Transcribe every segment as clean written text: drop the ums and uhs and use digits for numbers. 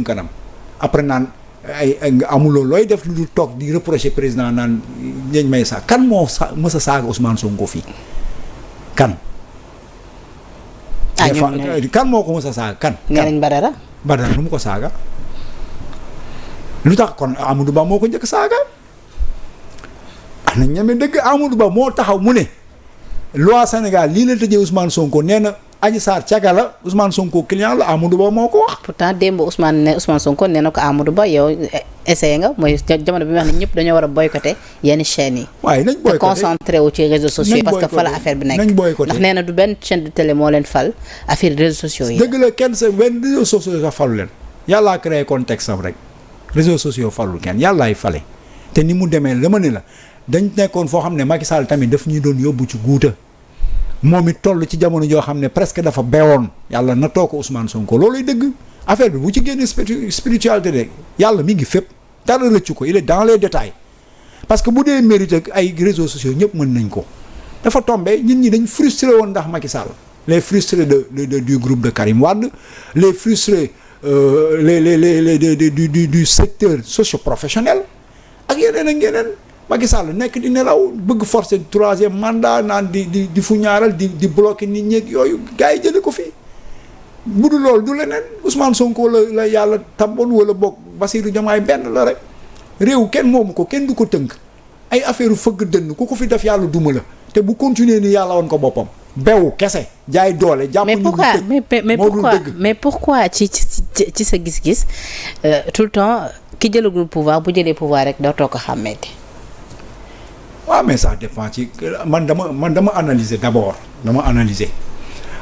kanam après naan ay nga amuloo looy def lu dul toog di reprocher président naan ñeñ may saag kan moo mës a saaga Ousmane Sonko fii kan. Kan moo ko mës a saaga kan. nee nañ Badara nu mu ko saaga lu tax kon Amadou Ba moo ko njëkk saaga ana ñeme dëgg Amadou Ba moo taxaw mu ne loi Sénégal lii la tëjee Ousmane Sonko nee na Adji Sarr caga la Ousmane Sonko client la Amadou Ba moo ko wax. pourtant démb Ousmane Sonko nee na ko Amadou Ba yow essayé nga mooy jamono bi mu wax ne ñëpp dañoo war a boycotter yenn chaînes yi. waaye nañ boycotter te concentré wu ci réseaux sociaux yi parce que fa la affaire bi nekk. nañ boycotter ndax nee na du benn chaîne de télé moo leen fal affaire réseaux sociaux yi. dëgg la kenn sa benn réseaux sociaux sax falu leen yàllaa créé contexte am rek réseaux sociaux falul kenn yàllaay fale te ni mu demee dama ne la dañ nekkoon foo xam ne Macky Sall tamit daf ñu doon yóbbu ci guuta moom it toll ci jamono joo xam ne presque dafa beewoon yàlla na too ko Ousmane Sonko looluy dëgg affaire bi bu ci génnee spiritualité de yàlla mi ngi fépp dara rëccu ko il est dans les détails parce que bu dee mérite ak ay réseaux sociaux ñëpp mën nañ ko dafa tombé nit ñi dañ frustré woon ndax Macky Sall les frustrés du groupe de Karim Wade les frustrés du secteur socio-professionnel ak yeneen Macky Sall nekk di nelaw bëgg forcer troisième mandat naan di fu ñaaral di bloquer nit ñeeg yooyu gars yi jëlee ko fii bu dul loolu du leneen Ousmane Sonko la yàlla tabboon wala boog Bassirou Diomaye benn la rek réew kenn moomu ko kenn du ko tënk ay affaire fëgg dënn ku ko fi def yàlla duma la te bu continuer ni yàlla woon ko boppam bew kese jaay doole. jàpp mais pourquoi ci sa gis-gis tout le temps ki jëlagul pouvoir bu jëlee pouvoir rek dootoo ko xàmmeeti. waaw mais ça dépend ci man dama analyser d'abord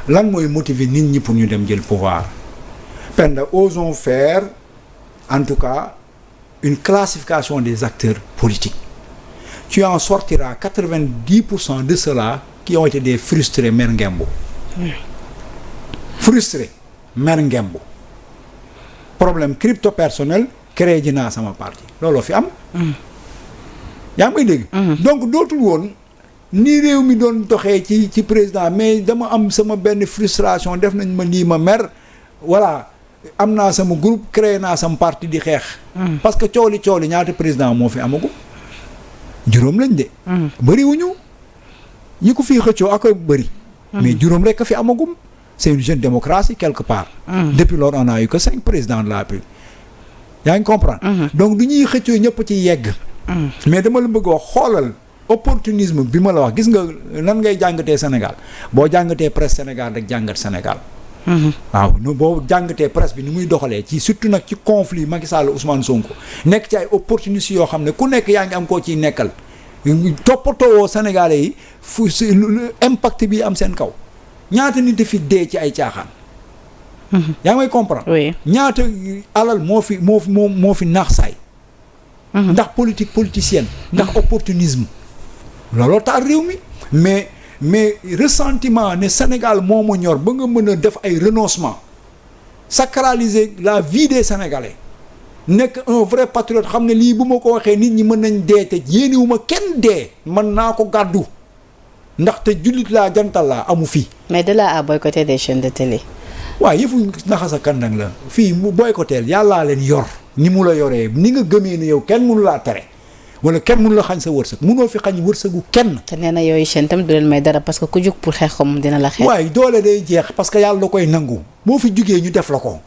lan mooy motiver nit ñi pour ñu dem jël pouvoir Penda osons faire en tout cas une classification des acteurs politiques tu en sortiras 90% de ceux-là qui ont été des frustrés mer ngembu problème crypto personnel créé ji naa sama parti looloo fi am yaa ngi may dégg donc dootul woon ni réew mi doon doxee ci président mais dama am sama benn frustration def nañ ma nii ma mer voilà am naa sama groupe créé naa sama parti di xeex parce que cooli ñaata président moo fi amagu juróom lañ de bëriwuñu ñi ko fii xëccoo ak a bëri mais juróom rek a fi amagum c'est une jeune démocratie quelque part depuis lors on a eu que 5 présidents de la République yaa ngi comprendre donc du ñuy xëccoo ñëpp ci yegg mais dama la bëgg wax xoolal opportunisme bi ma la wax gis nga nan ngay jàngatee Sénégal boo jàngatee presse Sénégal rek jàngat Sénégal waaw boo jàngatee presse bi ni muy doxalee ci surtout nag ci conflit Macky Sall Ousmane Sonko nekk ci ay opportunistes yoo xam ne ku nekk yaa ngi am koo ciy nekkal toppatoowoo Sénégalais yi fu impact bi am seen kaw ñaata nit fi dee ci ay caaxaan yaa ngi may comprendre ñaata alal moo fi naax saay ndax politique politicienne ndax opportunisme looloo taal réew mi mais ressentiment ne Sénégal moo ma ñor ba nga mën a def ay renoncement sacraliser la vie des Sénégalais nekk un vrai patriote xam ne lii bu ma ko waxee nit ñi mën nañ dee te yéeniwuma kenn dee mën naa ko gàddu ndaxte jullit laa jantal laa amu fii. mais de là à boycotter des chaînes de télé. waaw yëfu naxasa kandang la fii mu boycotteel yàllaa leen yor ni mu la yoree ni nga gëmee ne yow kenn mënu laa tere wala kenn mënu la xañ sa wërsëg mënoo fi xañ wërsëgu kenn. te nee na yooyu chaîne tamit du leen may dara parce que ku jug pour xeex ko moom dina la xeex. waaye doole day jeex parce que yàlla da koy nangu boo fi jugee ñu def la ko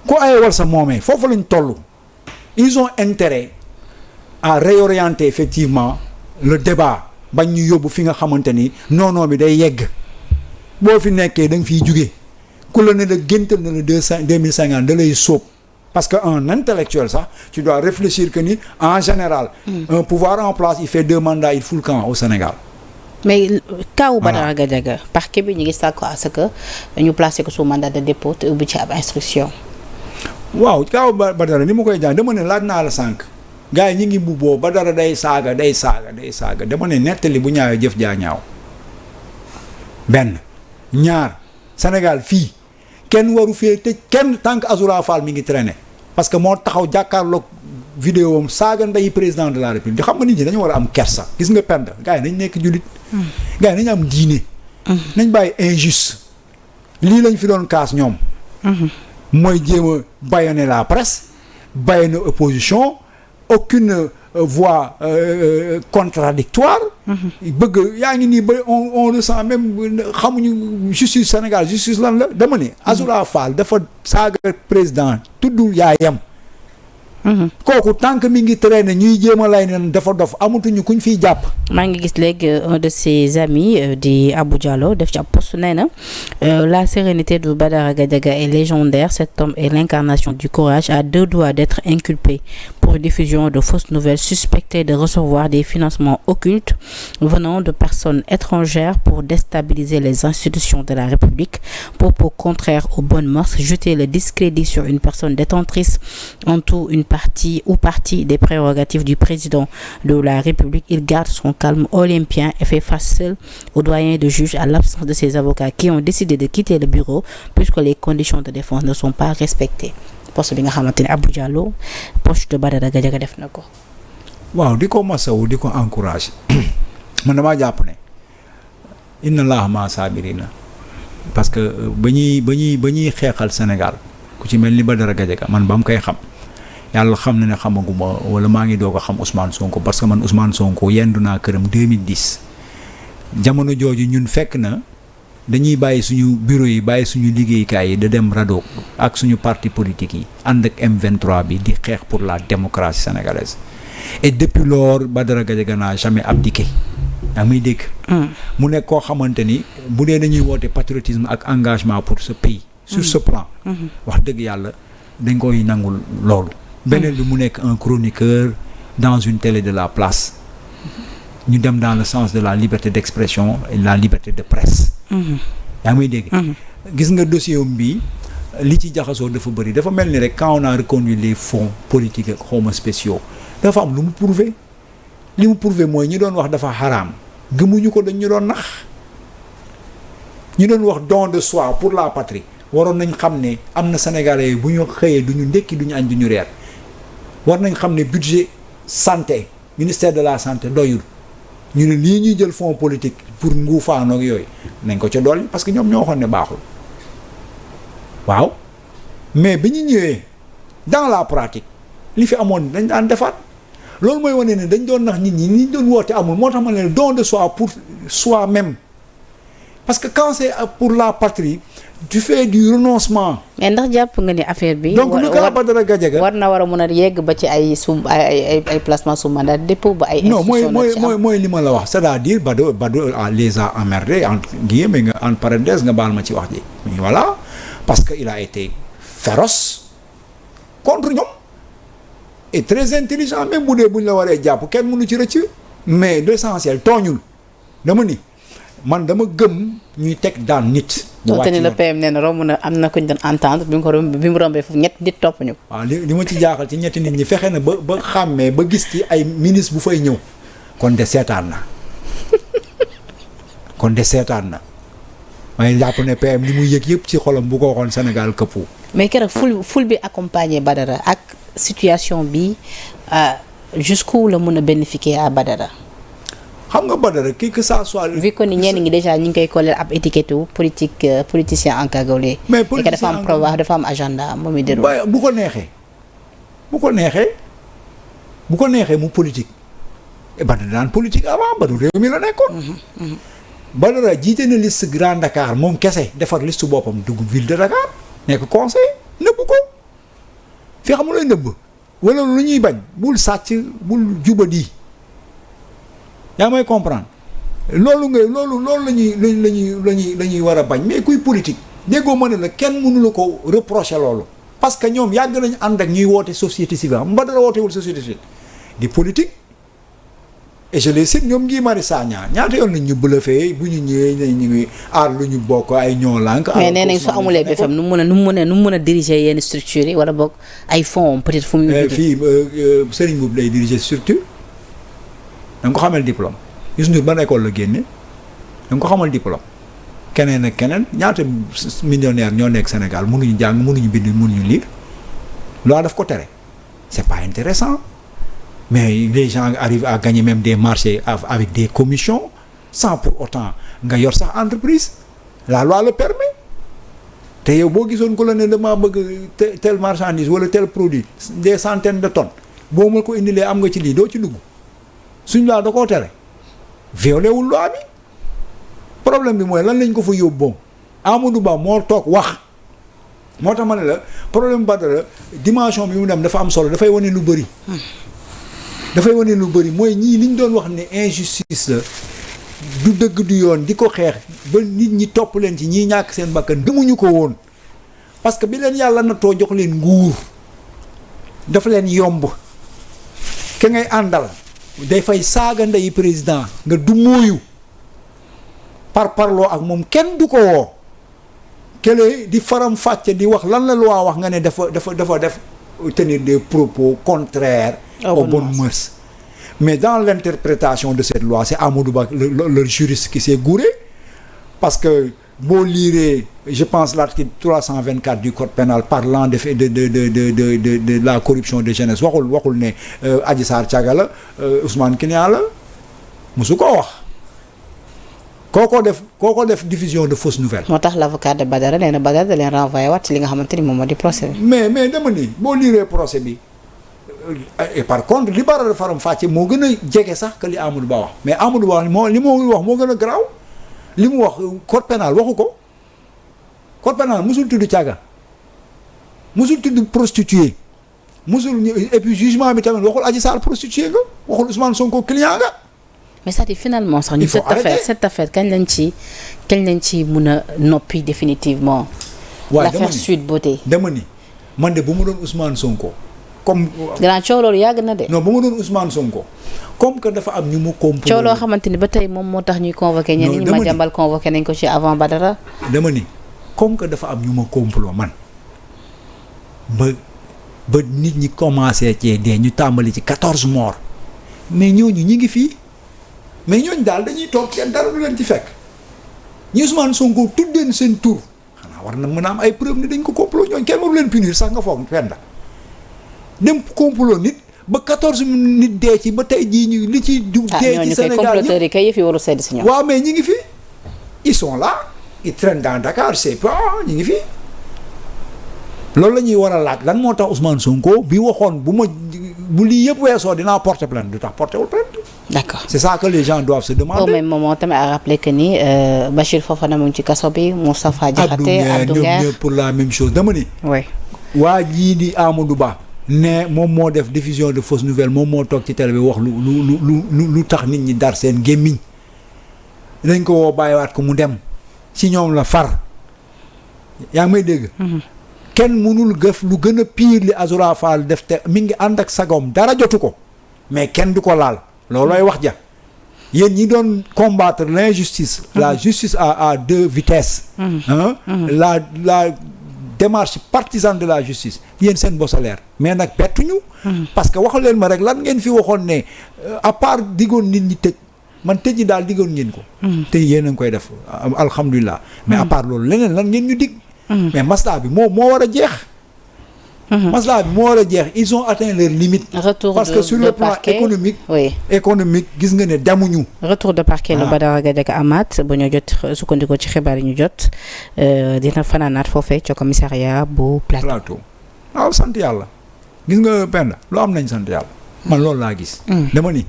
ku ayewal sa moomee foofu lañ toll ils ont intérêt à réorienter effectivement le débat bañ ñu yóbbu fi nga xamante ni non bi day yegg boo fi nekkee da nga fiy jugee ku la ne la géntal na la 2050 da lay sóob parce que un intellectuel sax tu dois réfléchir que ni en général un pouvoir en place il fait 2 mandats il fout le camp au Sénégal. mais kaw Badara Gadiaga parquet bi ñu ngi sàkku à ce que ñu placer ko sous mandat de dépôt te ubbi ci ab instruction. waaw kaw Badara ni ma koy jàng dama ne laaj naa la sànq gars yi ñi ngi mbubboo Badara day saaga dama ne nettali bu ñaawee jëf jaa ñaaw benn ñaar Sénégal fii kenn waru fee tëj kenn tant que Azoura Fall mi ngi traîner parce que moo taxaw jàkkaarloog vidéo am saaga ndeyi président de la République di xam nga nit ñi dañu war a am kersa gis nga pend gars yi nañ nekk jullit gars yi nañ am diine nañ bàyyi injuste lii lañ fi doon kaas ñoom mooy jéem a bâillonner la presse bâillonner opposition aucune voix contradictoire bëgg yaa ngi nii ba on ressent même xamuñu justice Sénégal justice lan la dama ne Azoura Fall dafa saaga président tuddul yaayam kooku tant que mi ngi traîner ñuy jéem a lay ne dafa dof amatuñu kuñ fiy jàpp. maa ngi gis léegi un de ses amis di Abou Diallo def ci ab post nee na la sérénité de Badara Gadiaga est légendaire. Cet homme est l'incarnation du courage, à deux doigts d'être inculpé pour diffusion de fausses nouvelles, suspecté de recevoir des financements occultes venant de personnes étrangères pour déstabiliser les institutions de la République, propos contraires aux bonnes mœurs, jeter le discrédit sur une personne détentrice en tout une partie des prérogatives du président de la République. Il garde son calme olympien et fait face seul au doyen de juge à l'absence de ses avocats qui ont décidé de quitter le bureau puisque les conditions de défense ne sont pas respectées. Poste bi nga xamante ne Abou Diallo poche de Badara Gadiaga def na ko. waaw di ko masawu di ko encouragé man damaa jàpp ne inna Allaha ma sabirina parce que ba ñuy xeexal Sénégal ku ci mel ni Badara Gadiaga man ba mu koy xam yàlla xam na ne xamaguma wala maa ngi doog a xam Ousmane Sonko parce que man Ousmane Sonko yendu naa këram 2010 jamono jooju ñun fekk na dañuy bàyyi suñu bureau yi bàyyi suñu liggéeykaay yi da dem rado ak suñu parti politique yi ànd ak M23 bi di xeex pour la démocratie sénégalaise et depuis lors Badara Gadiaga n'a jamais abdiqué yaa muy dégg mu nekk koo xamante ni bu dee dañuy woote patriotisme ak engagement pour ce pays sur ce plan wax dëgg yàlla dañ koy nangul loolu beneen bi mu nekk un chroniqueur dans une télé de la place ñu dem dans le sens de la liberté d'expression et la liberté de presse yaa ngi may dégg gis nga dossier bi li ci jaxasoo dafa bëri dafa mel ni rek quand on a reconduit les fonds politiques ak xawma spéciaux dafa am lu mu prouvé li mu prouvé mooy ñi doon wax dafa xaraam gëmuñu ko dañ ñu doon nax ñi doon wax don de soi pour la patrie waroon nañ xam ne am na Sénégalais bu ñu xëyee du ñu ndékki du ñu añ du ñu reer war nañ xam ne budget santé ministère de la santé doyul ñu ne lii ñuy jël fonds politique pour nguufaanoog yooyu nañ ko ca dolli parce que ñoom ñoo waxoon ne baaxul waaw mais bi ñu ñëwee dans la pratique li fi amoon dañ daan defaat loolu mooy wane ne dañ doon nax nit ñi doon woote amul moo tax ma ne don de soi pour soi-même parce que quand c'est pour la patrie tu fais du renoncement. mais ndax jàpp nga ni affaire bi. donc lu ko Badara Gadiaga war na war a mën a yegg ba ci ay placement sous mandat de dépôt ba ay. non mooy li ma la wax c'est-à-dire Badara les a emmerdés entre guillemets nga en parenthèse nga baal ma ci wax ji. mais voilà parce que il a été féroce contre ñoom et très intelligent même bu dee buñ la waree jàpp kenn mënu ci rëcc mais l'essentiel tooñul dama ni. man dama gëm ñuy teg daan nit. bu wàcc ni le PM nee na romb na am na ko ñu doon entendre bi mu rombee foofu ñett nit topp ñu. waaw li ma ci jaaxal ci ñetti nit ñi fexe na ba xàmmee ba gis ci ay ministre bu fay ñëw kon de seetaan na may jàpp ne PM li muy yëg yëpp ci xolam bu ko waxoon Sénégal këppu. mais keroog ful bi accompagner Badara ak situation bi jusqu'où la mën a bénéficier à Badara. xam nga Badara kii que ça soit. vu que ni ñenn ñi déjà ñu ngi koy coller ab étiquette politicien encagoulé. mais politicien dafa am agenda moom mi déroulé. bu ko neexee mu politique. Badara daan politique avant Badara réew mi la nekkoon. Badara jiite na liste Grand Dakar moom kese defar liste boppam dugg ville de Dakar nekk conseil nëbb ko fi xam lay nëbb wala lu ñuy bañ bul sàcc bul jubadi. yaa may comprendre loolu la ñuy war a bañ mais kuy politique déggoo ma ne la kenn mënu la ko reprocher loolu parce que ñoom yàgg nañu ànd ak ñuy woote société civile Badara wootewul société civile di politique et je les cite ñoom Guy Marius Sagna ñaata yoon nañ ñu bluffé bu ñu ñëwee ñu ngi aar lu ñu bokk ay ñoo lànk. mais nee nañ su amulee BFM nu mu mën a diriger yenn structures yi wala boog ay fonds peut-être fu muy. fii Serigne Mboup lay diriger structure. da nga ko xamal diplôme Youssou Ndour ban école la génne da nga ko xamal diplôme keneen ak keneen ñaata millionnaire ñoo nekk Sénégal mënuñu jàng mënuñu bind mënuñu lire loolu daf ko tere c'est pas intéressant mais les gens arrivent à gagner même des marchés avec des commissions sans pour autant nga yor sax entreprise la loi le permet te yow boo gisoon ko la ne damaa bëgg tel marchandise wala tel produit des centaines de tonnes boo ma ko indilee am nga ci lii doo ci dugg suñ laa da koo tere violé wul loi bi problème bi mooy lan lañ ko fa yóbbu boom Amadou Ba moo toog wax moo tax ma ne la problème Badara dimension bi mu dem dafa am solo dafay wane lu bëri. dafay wane lu bëri mooy ñii li ñu doon wax ne injustice la du dëgg du yoon di ko xeex ba nit ñi topp leen ci ñii ñàkk seen bakkan gëmuñu ko woon parce que bi leen yàlla nattoo jox leen nguur dafa leen yomb ke ngay àndal day fay saaga ndeyi président nga du mooyu parloo ak moom kenn du ko woo kële di faram fàcce di wax lan la loi wax nga ne dafa def tenir des propos contraires aux bonnes mœurs mais dans l'interprétation de cette loi c'est Amadou Ba le juriste qui s'est gouré parce que boo liiree je pense l'article 324 du code pénal parlant de la corruption de jeunesse waxul ne Adji Sarr caga la Ousmane Kenya la musu ko wax kooko def diffusion de fausses nouvelles. moo tax l'avocat de Badara nee na Badara da leen renvoyé waat ci li nga xamante ni moom moo di procès bi. mais dama ni boo liiree procès bi et par contre li Badara faram fàcce moo gën a jege sax que li Amadou Ba wax mais Amadou Ba li moo wax moo gën a garaaw li mu wax code pénal waxu ko code pénal musul tudd caga musul tudd prostituée musul et puis jugement bi tamit waxul Adji Sarr prostituée nga waxul Ousmane Sonko client nga. mais c'est-à-dire finalement sax ñu cette affaire kañ lañ ci mun a noppi définitivement. l'affaire Sweet Beauté. dama ni man de bu ma doon Ousmane Sonko comme. grand coow loolu yàgg na de. non bu ma doon Ousmane Sonko comme que dafa am ñu mu complot. coow loo xamante ni ba tey moom moo tax ñuy convoqué. non ñenn ñi ma jàmbal convoqué nañ ko ci avant Badara. dama ni comme que dafa am ñu ma complot man ba nit ñi commencé cee dee ñu tàmbali ci 14 morts mais ñooñu ñi ngi fii. mais ñooñu daal dañuy toog kenn dara du leen ci fekk ñi Ousmane Sonko tuddeen seen tur xanaa war na mën a am ay preuve ne dañ ko complot ñooñu kenn waru leen punir sax nga foog fenn dem complot nit ba 14 nit dee ci ba tey jii ñu li ci dee ci Sénégal comploteurs yi kay yëf yi waru sedd si ñoom. waaw mais ñi ngi fi ils sont là ils traînent dans Dakar c'est pas ñi ngi fi loolu la ñuy war a laaj lan moo tax Ousmane Sonko bi waxoon bu lii yëpp weesoo dinaa porter plainte du tax porter wul plainte. D'accord. C'est ça que les gens doivent se demander. Au même moment tamit à rappeler que ni Bachir Fofana mu ngi ci kaso bi Moustapha Diakhaté Abdou Nguer pour la même chose dama ni. oui. waa jii di Amadou Ba ne moom moo def diffusion de fausses nouvelles moom moo toog ci télé bi wax lu tax nit ñi dar seen gémmiñ dañ ko woo bàyyiwaat ko mu dem ci ñoom la far yaa ngi may dégg. kenn mënul gëf lu gën a pire li Azoura Fall def te mi ngi ànd ak sagom dara jotu ko mais kenn du ko laal. loolooy wax ja yéen ñi doon combattre l'injustice la justice à deux vitesses la démarche partisane de la justice yéen seen bosa leer mais nag bettuñu parce que waxu leen ma rek lan ngeen fi waxoon ne à part diggoon nit ñi tëj man tëj yi daal diggoon ngeen ko te yéen a ngi koy def alhamdulilah mais à part loolu leneen lan ngeen ñu dig mais masla bi moo war a jeex masla bi moo war a jeex ils ont atteint leur limite. Parce que sur le plan économique gis nga ne demuñu. retour de parquet lu Badara Gadiaga amaat bu ñu jot sukkandikoo ci xibaar yi ñu jot dina fanaanaat foofee ca commissariat bu Plateau. waaw sant yàlla gis nga Penda lu am nañ sant yàlla. man loolu laa gis. dama ni.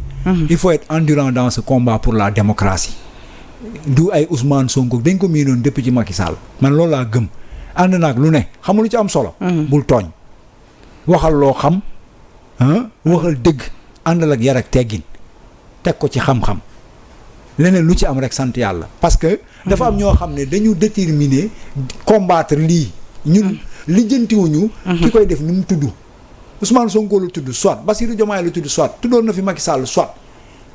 il faut être endurant dans ce combat pour la démocratie. du ay Ousmane Sonko dañ ko miinoon depuis ci Macky Sall. man loolu laa gëm ànd naag lu ne xamul lu ci am solo. bul tooñ. waxal loo xam waxal dëgg àndal ak yar ak teggin teg ko ci xam-xam leneen lu ci am rek sant yàlla parce que dafa am ñoo xam ne dañu déterminer combattre lii ñun lijjantiwuñu ki koy def ni mu tudd Ousmane Sonko la tudd soit Bassirou Diomaye la tudd soit tuddoon na fi Macky Sall soit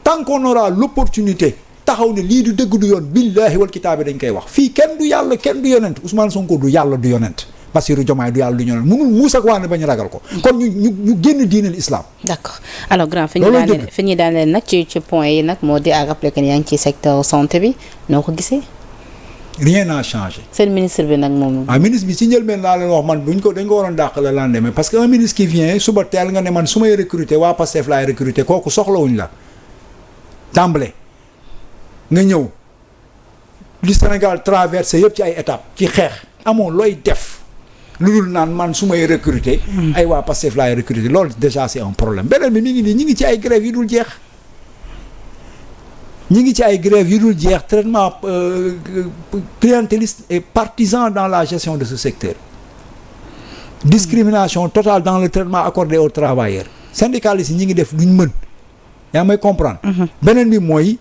tant qu'on aura l'opportunité taxaw ne lii du dëgg du yoon billaahi wal kitaabi dañ koy wax fii kenn du yàlla kenn du yonent Ousmane Sonko du yàlla du yonent Bassirou Diomaye du yàlla du ñoneen mënul muus ak waane bañ ragal ko kon ñu génn diinal islam. D'accord alors grand fi ñuy daaneel nag ci point yi nag moo di à rappeler que yaa ngi ci secteur santé bi noo ko gisee. rien n'a changé. seen ministre bi nag moom. ministre bi ci njëlbeen laa leen wax man dañ ko waroon dàq la lendemain parce que un ministre qui vient suba teel nga ne man su may recruter waa Pastef laay recruter kooku soxlawuñ la tàmbale nga ñëw li Sénégal traversé yëpp ci ay étapes ci xeex amoo looy def lu dul naan man su may recruter ay waa Pastef laay recruter loolu déjà c'est un problème beneen bi mi ngi nii ñi ngi ci ay grève yu dul jeex traitement clientéliste et partisan dans la gestion de ce secteur, discrimination totale dans le traitement accordé aux travailleurs. Syndicalistes yi ñi ngi def lu ñu mën yaa may comprendre. beneen bi mooy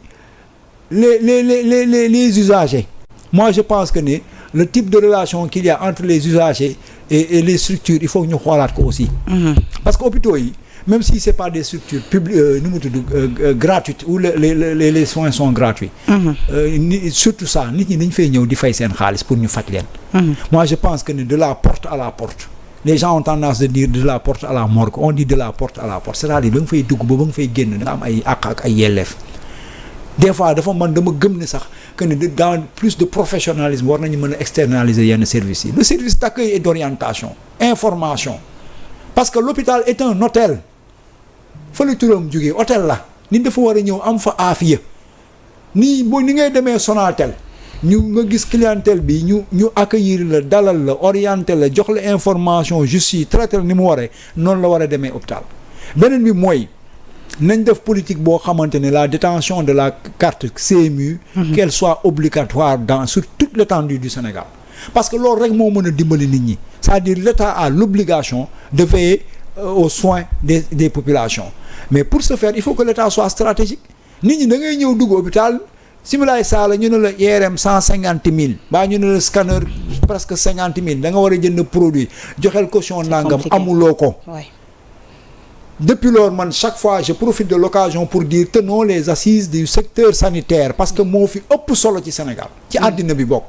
les usagers. Moi je pense que ne le type de relation qu'il y a entre les usagers et les structures il faut que ñu xoolaat ko aussi. Parce que hôpitaux yi même si c'est pas des structures publiques nu mu tudd gratuites où les soins sont gratuits. Surtout ça nit ñi dañ fay ñëw di fay seen xaalis pour ñu faj leen. Moi je pense que ne de la porte à la porte. Les gens ont tendance de dire de la porte à la morgue on dit de la porte à la porte c'est-à-dire ba nga fay dugg ba nga fay génn da nga am ay àq ak ay yelleef. Des fois dafa man dama gëm ne sax que ne dans plus de professionnalisme war nañu mën a externaliser yenn services yi le service d'accueil et d'orientation information parce que l'hôpital est un hôtel fa la turam jógee hôtel la nit dafa war a ñëw am fa aafiya ni ngay demee Sonatel ñu nga gis clientèle bi ñu accueillir la dalal la orienter la jox la information juste yi traiter ni mu waree noonu la war a demee hôpital beneen bi mooy nañ def politique boo xamante ne la détention de la carte CMU qu'elle soit obligatoire sur toute l'étendue du Sénégal parce que loolu rek moo mën a dimbali nit ñi c'est-à-dire l'État a l'obligation de veiller aux soins des populations mais pour ce faire il faut que l'État soit stratégique nit ñi da ngay ñëw dugg hôpital similay saala ñu ne la IRM 150 000 baa ñu ne la scanner presque 50 000 da nga war a jënd produit joxel caution nangam amuloo ko. Depuis lors man chaque fois je profite de l'occasion pour dire tenons les assises du secteur sanitaire parce que moo fi ëpp solo ci Sénégal ci àddina bi bokk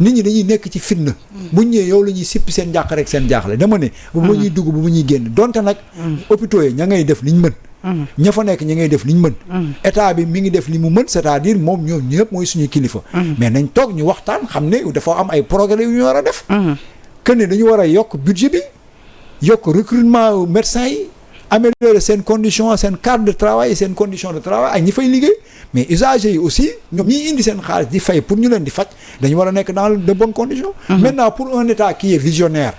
nit ñi dañuy nekk ci fitna bu ñëwee yow la ñuy sippi seen njàq rek seen jaaxle dama ne bu ma ñuy dugg bu ma ñuy génn donte nag hôpitaux yi ña ngay def liñ mën ña fa nekk ña ngay def liñ mën état bi mi ngi def li mu mën c'est-à-dire moom ñoom ñëpp mooy suñu kilifa mais nañ toog ñu waxtaan xam ne dafa am ay progrès yu ñu war a def que ne dañu war a yokk budget bi yokk recrutement médecins yi améliorer seen condition seen cadre de travail et seen condition de travail ak ñi fay liggéey mais usagers yi aussi ñoom ñiy indi seen xaalis di fay pour ñu leen di faj dañu war a nekk dans de bonnes conditions maintenant pour un état qui est visionnaire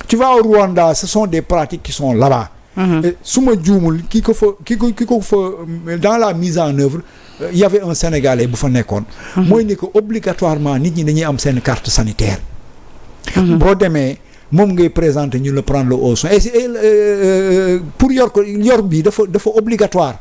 tu vas au Rwanda ce sont des pratiques qui sont là-bas su ma juumul ki ko fa dans la mise en œuvre il y avait un Sénégalais bu fa nekkoon mooy ni que obligatoirement nit ñi dañuy am seen carte sanitaire boo demee moom ngay présenter ñu le prendre au soin et pour yor bi dafa obligatoire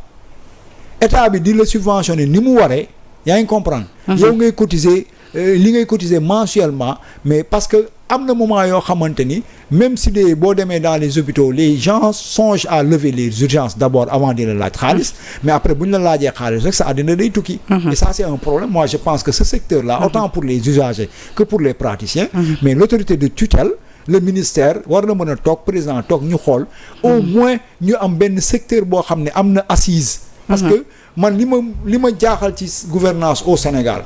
état bi di la subventionner ni mu waree yaa ngi comprendre yow ngay cotiser li ngay cotiser mensuellement mais parce que am na moment yoo xamante ni même si boo demee dans les hôpitaux les gens songent à lever les urgences d'abord avant di la laaj xaalis mais après bu ñu la laajee xaalis rek sa àddina day tukki et ça c'est un problème moi je pense que ce secteur là autant pour les usagers que pour les praticiens mais l'autorité de tutelle le ministère war na mën a toog président toog ñu xool au moins ñu am benn secteur boo xam ne am na assise parce que man li ma jaaxal ci gouvernance au Sénégal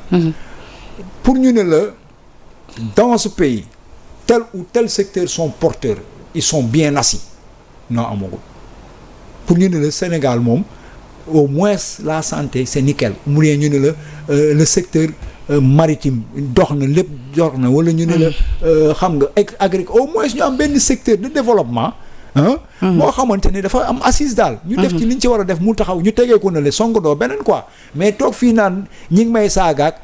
pour ñu ne la dans ce pays tel ou tel secteur sont porteurs ils sont bien assis non amagul pour ñu ne la Sénégal moom au moins la santé c'est nickel mu ne ñu ne la le secteur maritime dox na lépp dox na wala ñu ne la xam nga agricole au moins ñu am benn secteur de développement moo xamante ni dafa am assise daal ñu def ci liñ ci war a def mu taxaw ñu tegee ko na le song doo beneen quoi mais toog fii naan ñi ngi may saagaak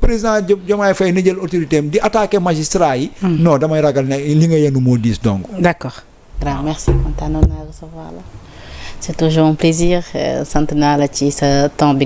président Diomaye Faye na jël autorité am di attaquer magistrat yi non damay ragal ne li nga yenu moo diis donc d'accord grand merci kontaan naa recevoir la c'est toujours un plaisir sant naa la ci sa temps bi